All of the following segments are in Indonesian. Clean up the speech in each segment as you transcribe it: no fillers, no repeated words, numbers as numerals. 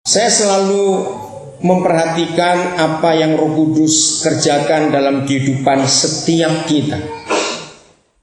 Saya selalu memperhatikan apa yang Roh Kudus kerjakan dalam kehidupan setiap kita.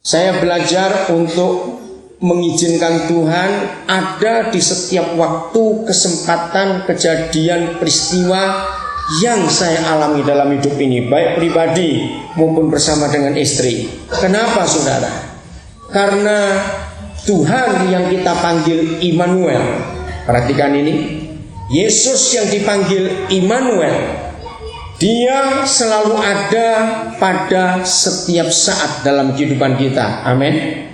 Saya belajar untuk mengizinkan Tuhan ada di setiap waktu, kesempatan, kejadian, peristiwa yang saya alami dalam hidup ini, baik pribadi maupun bersama dengan istri. Kenapa saudara? Karena Tuhan yang kita panggil Immanuel. Perhatikan ini, Yesus yang dipanggil Immanuel, Dia selalu ada pada setiap saat dalam kehidupan kita. Amin.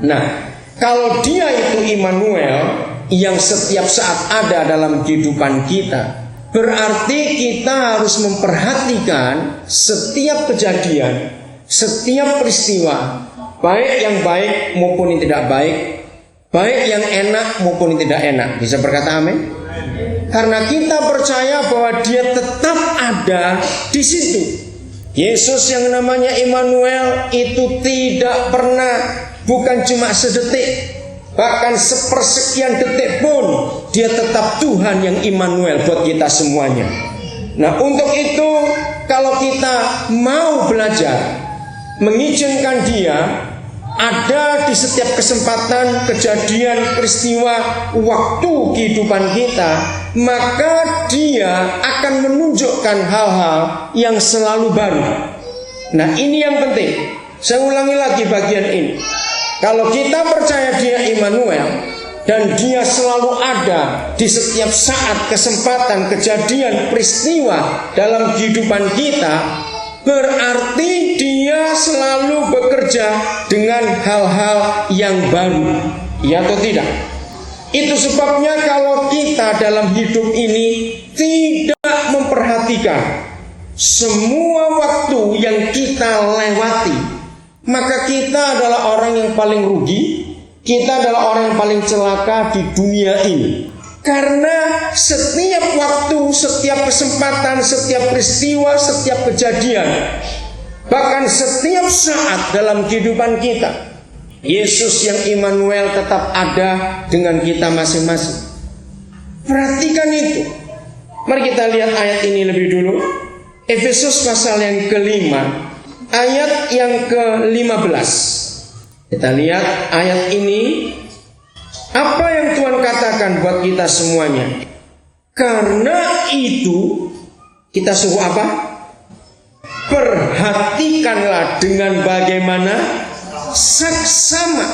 Nah, kalau Dia itu Immanuel yang setiap saat ada dalam kehidupan kita, berarti kita harus memperhatikan setiap kejadian, setiap peristiwa, baik yang baik maupun yang tidak baik, baik yang enak maupun yang tidak enak. Bisa berkata amin? Karena kita percaya bahwa Dia tetap ada di situ. Yesus yang namanya Immanuel itu tidak pernah, bukan cuma sedetik, bahkan sepersekian detik pun Dia tetap Tuhan yang Immanuel buat kita semuanya. Nah, untuk itu kalau kita mau belajar mengizinkan Dia ada di setiap kesempatan, kejadian, peristiwa, waktu kehidupan kita, maka Dia akan menunjukkan hal-hal yang selalu baru. Nah, ini yang penting. Saya ulangi lagi bagian ini. Kalau kita percaya Dia Immanuel dan Dia selalu ada di setiap saat, kesempatan, kejadian, peristiwa dalam kehidupan kita, berarti Dia selalu bekerja dengan hal-hal yang baru. Ya atau tidak? Itu sebabnya kalau kita dalam hidup ini tidak memperhatikan semua waktu yang kita lewati, maka kita adalah orang yang paling rugi. Kita adalah orang yang paling celaka di dunia ini. Karena setiap waktu, setiap kesempatan, setiap peristiwa, setiap kejadian, bahkan setiap saat dalam kehidupan kita, Yesus yang Immanuel tetap ada dengan kita masing-masing. Perhatikan itu. Mari kita lihat ayat ini lebih dulu. Efesus pasal yang kelima, ayat yang ke-15. Kita lihat ayat ini. Apa yang Tuhan katakan buat kita semuanya? Karena itu kita suruh apa? Perhatikanlah dengan bagaimana saksama.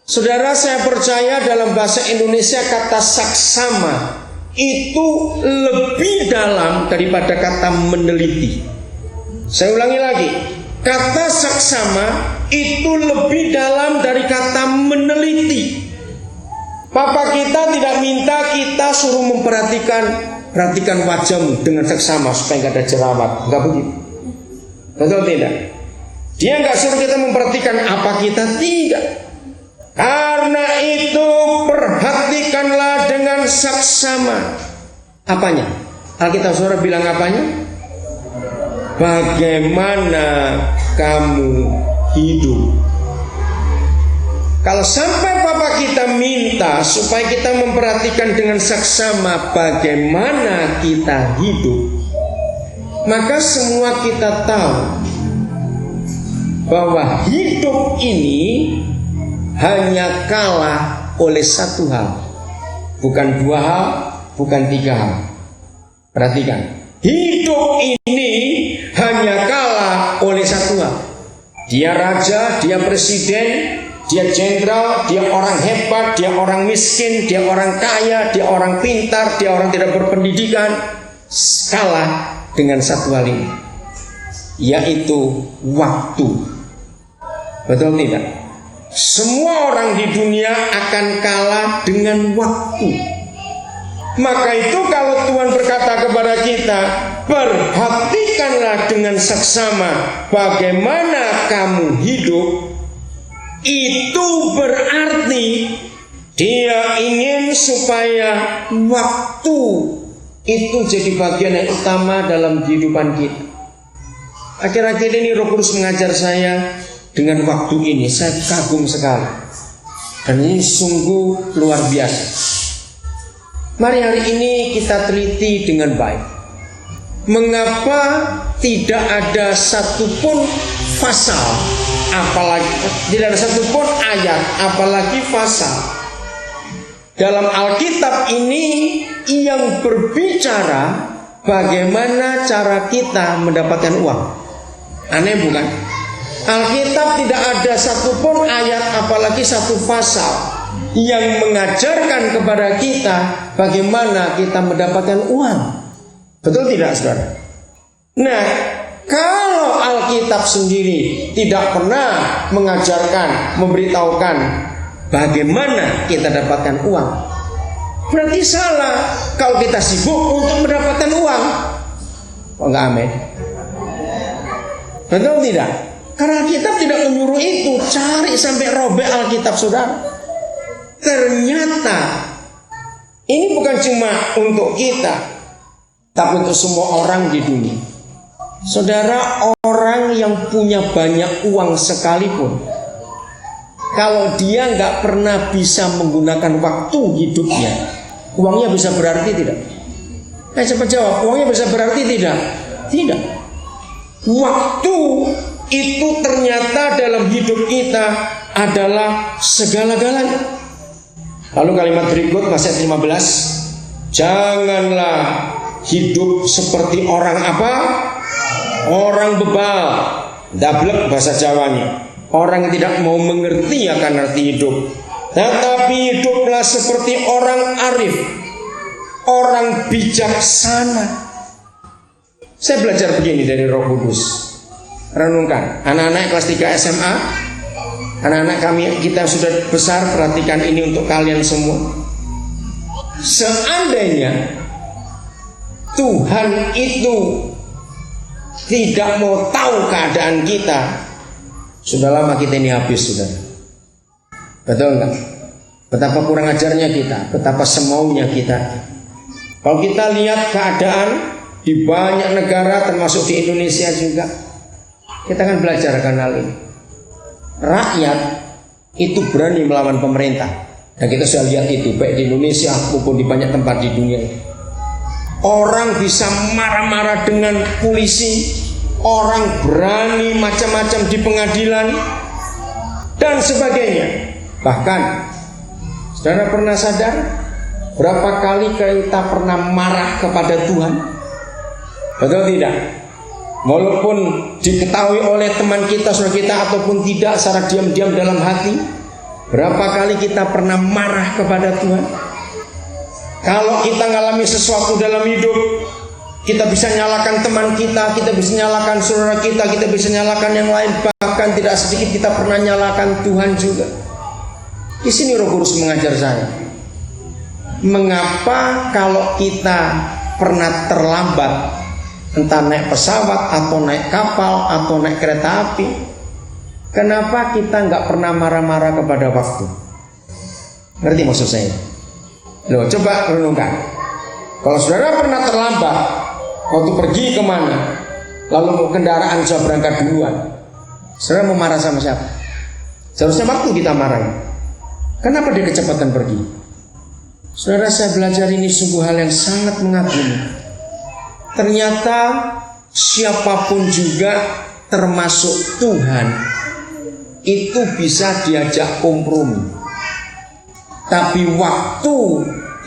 Saudara, saya percaya dalam bahasa Indonesia kata saksama itu lebih dalam daripada kata meneliti. Saya ulangi lagi. Kata saksama itu lebih dalam dari kata meneliti. Papa kita tidak minta kita suruh perhatikan wajahmu dengan seksama supaya gak ada jerawat. Enggak begitu. Betul tidak? Dia gak suruh kita memperhatikan apa kita, tidak. Karena itu perhatikanlah dengan saksama. Apanya? Alkitab saudara bilang apanya? Bagaimana kamu hidup. Kalau sampai Papa kita minta supaya kita memperhatikan dengan saksama bagaimana kita hidup, maka semua kita tahu bahwa hidup ini hanya kalah oleh satu hal. Bukan dua hal, bukan tiga hal. Perhatikan, hidup ini hanya kalah oleh satu hal. Dia raja, dia presiden, dia jenderal, dia orang hebat, dia orang miskin, dia orang kaya, dia orang pintar, dia orang tidak berpendidikan, kalah dengan satu hal ini, yaitu waktu. Betul tidak? Semua orang di dunia akan kalah dengan waktu. Maka itu kalau Tuhan berkata kepada kita, perhatikanlah dengan saksama bagaimana kamu hidup, itu berarti Dia ingin supaya waktu itu jadi bagian yang utama dalam kehidupan kita. Akhir-akhir ini Roh Kudus mengajar saya dengan waktu ini. Saya kagum sekali. Dan ini sungguh luar biasa. Mari hari ini kita teliti dengan baik. Mengapa tidak ada satupun pasal, apalagi tidak ada satupun ayat, apalagi pasal dalam Alkitab ini yang berbicara bagaimana cara kita mendapatkan uang? Aneh bukan? Alkitab tidak ada satupun ayat, apalagi satu pasal yang mengajarkan kepada kita bagaimana kita mendapatkan uang. Betul tidak, saudara? Nah, kalau Alkitab sendiri tidak pernah mengajarkan, memberitahukan bagaimana kita dapatkan uang, berarti salah kalau kita sibuk untuk mendapatkan uang. Oh, enggak, amin? Betul tidak? Karena Alkitab tidak menyuruh itu. Cari sampai robek Alkitab, saudara. Ternyata ini bukan cuma untuk kita, tapi untuk semua orang di dunia. Saudara, orang yang punya banyak uang sekalipun, kalau dia nggak pernah bisa menggunakan waktu hidupnya, uangnya bisa berarti tidak? Cepat jawab, uangnya bisa berarti tidak? Tidak. Waktu itu ternyata dalam hidup kita adalah segala-galanya. Lalu kalimat berikut, Mazmur 15, janganlah hidup seperti orang apa? Orang bebal, dablek bahasa Jawanya. Orang yang tidak mau mengerti akan arti hidup. Tetapi hiduplah seperti orang arif, orang bijaksana. Saya belajar begini dari Roh Kudus. Renungkan, anak-anak kelas 3 SMA, anak-anak kami, kita sudah besar, perhatikan ini untuk kalian semua. Seandainya Tuhan itu tidak mau tahu keadaan kita, sudah lama kita ini habis, saudara. Betul enggak? Betapa kurang ajarnya kita, betapa semaunya kita. Kalau kita lihat keadaan di banyak negara, termasuk di Indonesia juga, kita akan belajar akan hal ini. Rakyat itu berani melawan pemerintah, dan kita sudah lihat itu baik di Indonesia maupun di banyak tempat di dunia ini. Orang bisa marah-marah dengan polisi, orang berani macam-macam di pengadilan dan sebagainya. Bahkan, saudara pernah sadar berapa kali kita pernah marah kepada Tuhan? Betul tidak? Walaupun diketahui oleh teman kita, saudara kita, ataupun tidak secara diam-diam dalam hati, berapa kali kita pernah marah kepada Tuhan? Kalau kita mengalami sesuatu dalam hidup, kita bisa nyalakan teman kita bisa nyalakan saudara kita bisa nyalakan yang lain, bahkan tidak sedikit kita pernah nyalakan Tuhan juga. Di sini Roh Kudus mengajar saya, mengapa kalau kita pernah terlambat, entah naik pesawat atau naik kapal atau naik kereta api, kenapa kita nggak pernah marah-marah kepada waktu? Ngerti maksud saya? Loh, coba renungkan. Kalau saudara pernah terlambat waktu pergi kemana, lalu kendaraan sudah berangkat duluan, saudara mau marah sama siapa? Seharusnya waktu kita marahin. Kenapa dia kecepatan pergi? Saudara, saya belajar ini sungguh hal yang sangat mengagumi. Ternyata siapapun juga, termasuk Tuhan, itu bisa diajak kompromi. Tapi waktu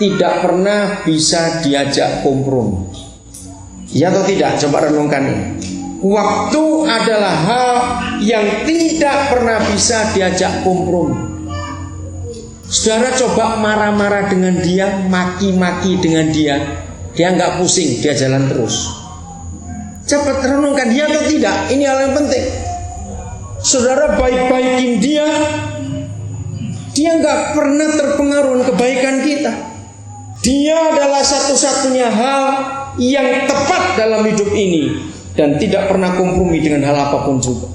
tidak pernah bisa diajak kompromi. Ya atau tidak? Coba renungkan ini. Waktu adalah hal yang tidak pernah bisa diajak kompromi. Saudara coba marah-marah dengan dia, maki-maki dengan dia, dia nggak pusing, dia jalan terus. Cepat renungkan, dia atau tidak? Ini hal yang penting. Saudara baik-baikin dia nggak pernah terpengaruh kebaikan kita. Dia adalah satu-satunya hal yang tepat dalam hidup ini dan tidak pernah kompromi dengan hal apapun juga.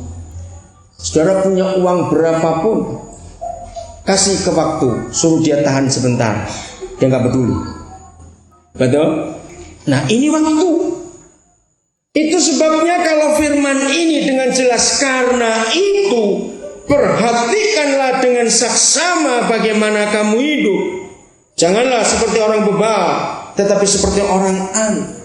Saudara punya uang berapapun, kasih ke waktu, suruh dia tahan sebentar, dia nggak peduli. Betul? Nah, ini waktu. Itu sebabnya kalau firman ini dengan jelas, karena itu perhatikanlah dengan saksama bagaimana kamu hidup. Janganlah seperti orang bebal, tetapi seperti orang an.